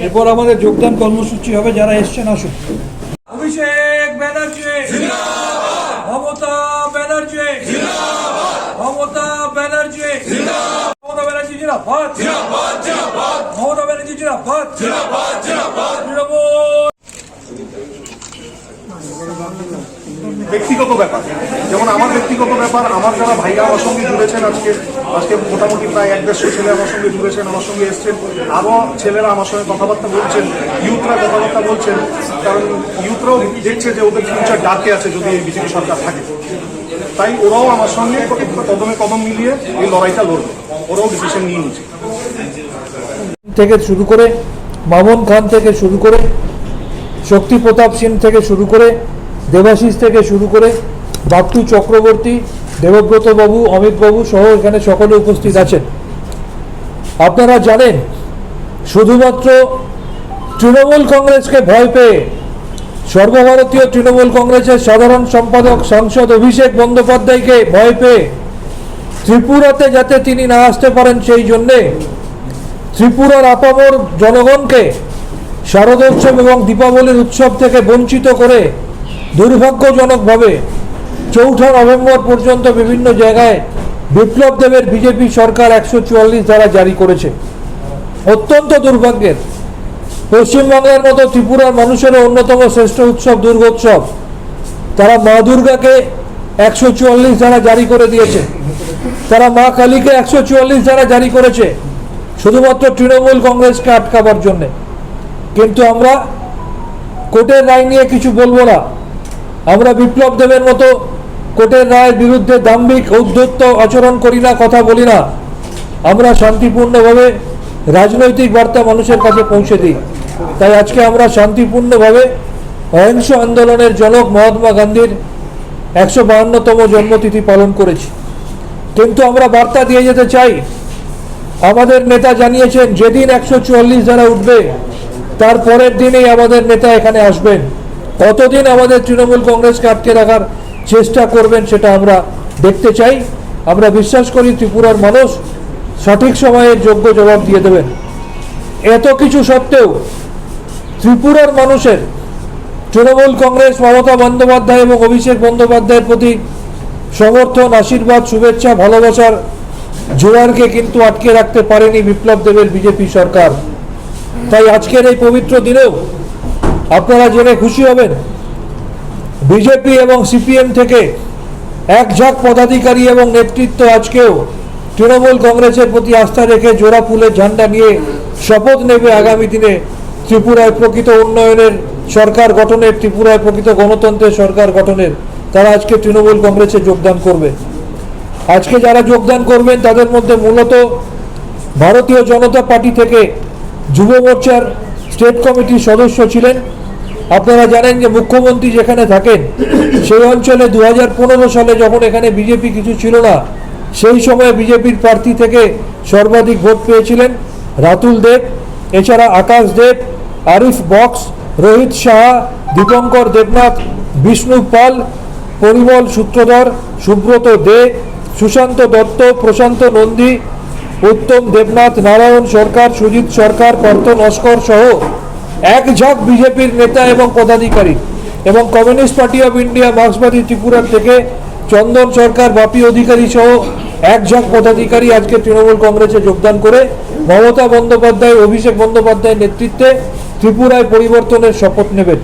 এরপর আমাদের যোগদান কর্মসূচি হবে, যারা এসছেন আসুন। অভিষেক ব্যানার্জি জিন্দাবাদ, মমতা ব্যানার্জি জিন্দাবাদ, মমতা ব্যানার্জি জিন্দাবাদ, মমতা ব্যানার্জি জিন্দাবাদ, জিন্দাবাদ, জিন্দাবাদ, মমতা ব্যানার্জি জিন্দাবাদ, জিন্দাবাদ, জিন্দাবাদ। ব্যক্তিগত ব্যাপার, যেমন আমার ব্যক্তিগত ব্যাপার, আমার যারা ভাইরা আমার সঙ্গে জুড়েছেন, আজকে মোটামুটি প্রায় 150 ছেলে আমার সঙ্গে জুড়েছেন, আমার সঙ্গে এসছেন। আরও ছেলেরা আমার সঙ্গে কথাবার্তা বলছেন, ইউথরা কথাবার্তা বলছেন, কারণ ইউথরাও দেখছে যে ওদের ফিউচার ডার্কে আছে যদি এই বিজেপি সরকার থাকে। তাই ওরাও আমার সঙ্গে কদমে কদম মিলিয়ে এই লড়াইটা লড়বে, ওরাও ডিসিশন নিয়ে নিচ্ছে। থেকে শুরু করে মামুন খান থেকে শুরু করে শক্তি প্রতাপ সিং থেকে শুরু করে দেবাশিস থেকে শুরু করে বাপ্টু চক্রবর্তী, দেবব্রত বাবু, অমিত বাবু সহ এখানে সকলে উপস্থিত আছেন। আপনারা জানেন, শুধুমাত্র তৃণমূল কংগ্রেসকে ভয় পেয়ে সর্বভারতীয় তৃণমূল কংগ্রেসের সাধারণ সম্পাদক সাংসদ অভিষেক বন্দ্যোপাধ্যায়কে ভয় পেয়ে ত্রিপুরাতে যাতে তিনি না আসতে পারেন, সেই জন্যে ত্রিপুরার আপামর জনগণকে শারদোৎসব এবং দীপাবলির উৎসব থেকে বঞ্চিত করে দুর্ভাগ্যজনকভাবে 4 নভেম্বর পর্যন্ত বিভিন্ন জায়গায় বিপ্লব দেবের বিজেপি সরকার 144 ধারা জারি করেছে। অত্যন্ত দুর্ভাগ্যের, পশ্চিমবাংলার মতো ত্রিপুরার মানুষেরও অন্যতম শ্রেষ্ঠ উৎসব দুর্গোৎসব, তারা মা দুর্গাকে 144 ধারা জারি করে দিয়েছে, তারা মা কালীকে 144 ধারা জারি করেছে শুধুমাত্র তৃণমূল কংগ্রেসকে আটকাবার জন্যে। কিন্তু আমরা কোর্টের রায় নিয়ে কিছু বলবো না, আমরা বিপ্লব দেবের মতো কোর্টের রায়ের বিরুদ্ধে দাম্ভিক ঔদ্ধত্য আচরণ করি না, কথা বলি না। আমরা শান্তিপূর্ণভাবে রাজনৈতিক বার্তা মানুষের কাছে পৌঁছে দিই। তাই আজকে আমরা শান্তিপূর্ণভাবে অহিংস আন্দোলনের জনক মহাত্মা গান্ধীর 152তম জন্মতিথি পালন করেছি। কিন্তু আমরা বার্তা দিয়ে যেতে চাই, আমাদের নেতা জানিয়েছেন যেদিন 144 ধারা উঠবে তার পরের দিনেই আমাদের নেতা এখানে আসবেন। কতদিন আমাদের তৃণমূল কংগ্রেসকে আটকে রাখার চেষ্টা করবেন সেটা আমরা দেখতে চাই। আমরা বিশ্বাস করি ত্রিপুরার মানুষ সঠিক সময়ে যোগ্য জবাব দিয়ে দেবেন। এত কিছু সত্ত্বেও ত্রিপুরার মানুষের তৃণমূল কংগ্রেস, মমতা বন্দ্যোপাধ্যায় এবং অভিষেক বন্দ্যোপাধ্যায়ের প্রতি সমর্থন, আশীর্বাদ, শুভেচ্ছা, ভালোবাসার জোয়ারকে কিন্তু আটকে রাখতে পারেনি বিপ্লব দেবের বিজেপি সরকার। তাই আজকের এই পবিত্র দিনেও আপনারা জেনে খুশি হবেন, বিজেপি এবং সিপিএম থেকে এক ঝাঁক পদাধিকারী এবং নেতৃত্ব আজকেও তৃণমূল কংগ্রেসের প্রতি আস্থা রেখে জোড়া ফুলের ঝান্ডা নিয়ে শপথ নেবে আগামী দিনে ত্রিপুরায় প্রকৃত উন্নয়নের সরকার গঠনের, ত্রিপুরায় প্রকৃত গণতন্ত্রের সরকার গঠনের। তারা আজকে তৃণমূল কংগ্রেসে যোগদান করবে। আজকে যারা যোগদান করবেন তাদের মধ্যে মূলত ভারতীয় জনতা পার্টি থেকে যুব মোর্চার স্টেট কমিটির সদস্য ছিলেন। আপনারা জানেন যে মুখ্যমন্ত্রী যেখানে থাকেন সেই অঞ্চলে 2015 সালে যখন এখানে বিজেপি কিছু ছিল না, সেই সময় বিজেপির প্রার্থী থেকে সর্বাধিক ভোট পেয়েছিলেন রাতুল দেব। এছাড়া আকাশ দেব, আরিফ বক্স, রোহিত সাহা, দীপঙ্কর দেবনাথ, বিষ্ণু পাল, পরিমল সূত্রধর, সুব্রত দে, সুশান্ত দত্ত, প্রশান্ত নন্দী, উত্তম দেবনাথ, নারায়ণ সরকার, সুজিত সরকার, পার্থ নস্কর সহ এক ঝাঁক বিজেপির নেতা এবং পদাধিকারী এবং কমিউনিস্ট পার্টি অফ ইন্ডিয়া, মার্ক্সবাদী ত্রিপুরা থেকে চন্দন সরকার, বাপি অধিকারী সহ এক ঝাঁক পদাধিকারী আজকে তৃণমূল কংগ্রেসে যোগদান করে মমতা বন্দ্যোপাধ্যায়, অভিষেক বন্দ্যোপাধ্যায়ের নেতৃত্বে ত্রিপুরায় পরিবর্তনের শপথ নেবেন।